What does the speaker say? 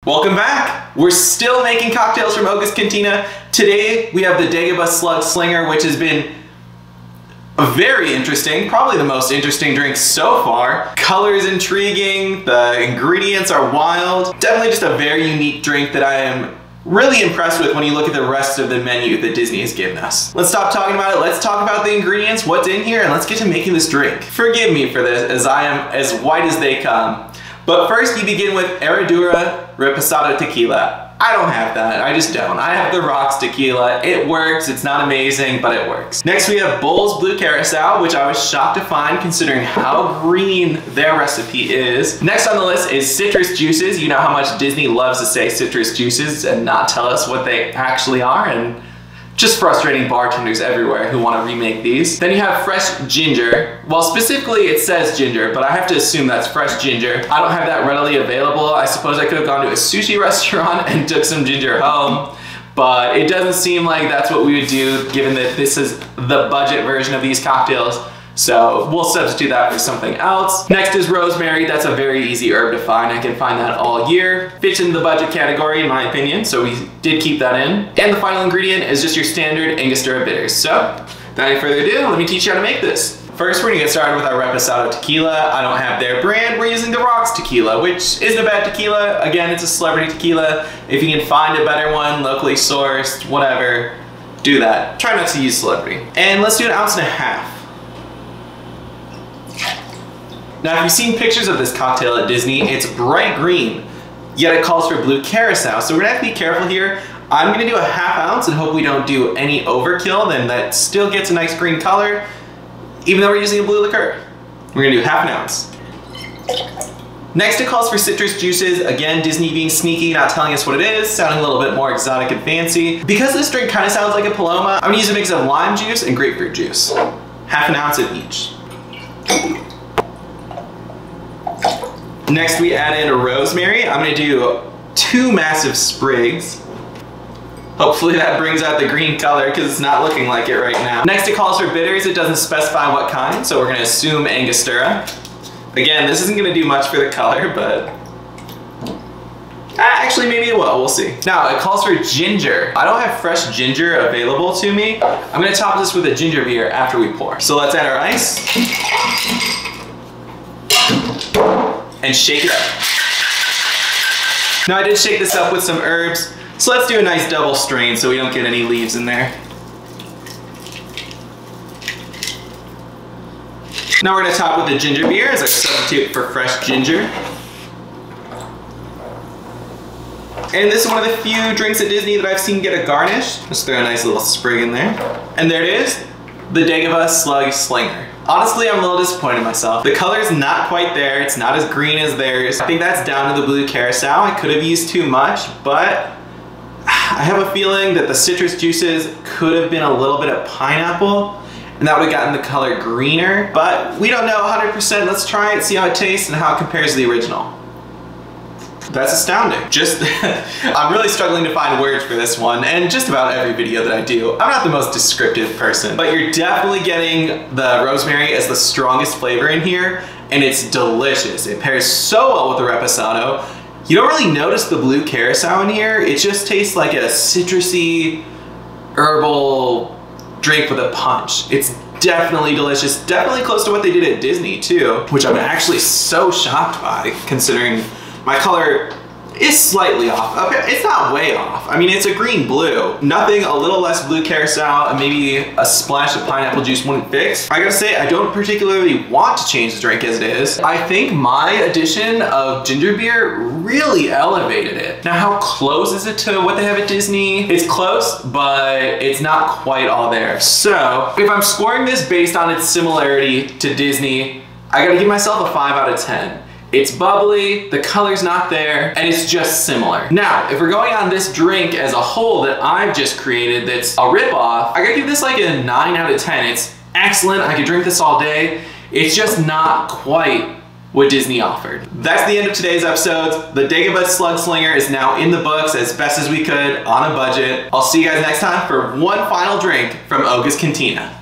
Welcome back! We're still making cocktails from Oga's Cantina. Today we have the Dagobah Slug Slinger, which has been very interesting, probably the most interesting drink so far. Color is intriguing, the ingredients are wild. Definitely just a very unique drink that I am really impressed with when you look at the rest of the menu that Disney has given us. Let's stop talking about it, let's talk about the ingredients, what's in here, and let's get to making this drink. Forgive me for this, as I am as white as they come. But first you begin with Herradura Reposado Tequila. I don't have that, I just don't. I have the Rocks Tequila. It works, it's not amazing, but it works. Next we have Bols Blue Curacao, which I was shocked to find considering how green their recipe is. Next on the list is citrus juices. You know how much Disney loves to say citrus juices and not tell us what they actually are, and just frustrating bartenders everywhere who want to remake these. Then you have fresh ginger. Well, specifically it says ginger, but I have to assume that's fresh ginger. I don't have that readily available. I suppose I could have gone to a sushi restaurant and took some ginger home, but it doesn't seem like that's what we would do given that this is the budget version of these cocktails. So we'll substitute that for something else. Next is rosemary. That's a very easy herb to find. I can find that all year. Fits in the budget category in my opinion, so we did keep that in. And the final ingredient is just your standard Angostura bitters. So without any further ado, let me teach you how to make this. First, we're gonna get started with our Reposado tequila. I don't have their brand. We're using the Rocks tequila, which isn't a bad tequila. Again, it's a celebrity tequila. If you can find a better one, locally sourced, whatever, do that. Try not to use celebrity. And let's do 1.5 ounces. Now, if you've seen pictures of this cocktail at Disney, it's bright green, yet it calls for Blue Curacao. So we're gonna have to be careful here. I'm gonna do 1/2 ounce and hope we don't do any overkill, then that still gets a nice green color, even though we're using a blue liqueur. We're gonna do 1/2 ounce. Next, it calls for citrus juices. Again, Disney being sneaky, not telling us what it is, sounding a little bit more exotic and fancy. Because this drink kind of sounds like a Paloma, I'm gonna use a mix of lime juice and grapefruit juice. 1/2 ounce of each. Next we add in rosemary. I'm gonna do 2 massive sprigs. Hopefully that brings out the green color because it's not looking like it right now. Next it calls for bitters. It doesn't specify what kind, so we're gonna assume Angostura. Again, this isn't gonna do much for the color, but actually maybe it will, we'll see. Now it calls for ginger. I don't have fresh ginger available to me. I'm gonna top this with a ginger beer after we pour. So let's add our ice. And shake it up. Now I did shake this up with some herbs, so let's do a nice double strain so we don't get any leaves in there. Now we're gonna top with the ginger beer as our substitute for fresh ginger. And this is one of the few drinks at Disney that I've seen get a garnish. Just throw a nice little sprig in there. And there it is, the Dagobah Slug Slinger. Honestly, I'm a little disappointed in myself. The color's not quite there. It's not as green as theirs. I think that's down to the Blue Curacao. I could have used too much, but I have a feeling that the citrus juices could have been a little bit of pineapple, and that would have gotten the color greener, but we don't know 100%. Let's try it, see how it tastes, and how it compares to the original. That's astounding. I'm really struggling to find words for this one, and just about every video that I do, I'm not the most descriptive person, but you're definitely getting the rosemary as the strongest flavor in here, and it's delicious. It pairs so well with the Reposado. You don't really notice the Blue Curacao in here. It just tastes like a citrusy, herbal drink with a punch. It's definitely delicious, definitely close to what they did at Disney too, which I'm actually so shocked by considering my color is slightly off. Okay, it's not way off. I mean, it's a green-blue. Nothing a little less Blue Curacao and maybe a splash of pineapple juice wouldn't fix. I gotta say, I don't particularly want to change the drink as it is. I think my addition of ginger beer really elevated it. Now, how close is it to what they have at Disney? It's close, but it's not quite all there. So, if I'm scoring this based on its similarity to Disney, I gotta give myself a 5 out of 10. It's bubbly, the color's not there, and it's just similar. Now, if we're going on this drink as a whole that I've just created that's a ripoff, I gotta give this like a 9 out of 10. It's excellent, I could drink this all day. It's just not quite what Disney offered. That's the end of today's episode. The Dagobah Slug Slinger is now in the books as best as we could on a budget. I'll see you guys next time for one final drink from Oga's Cantina.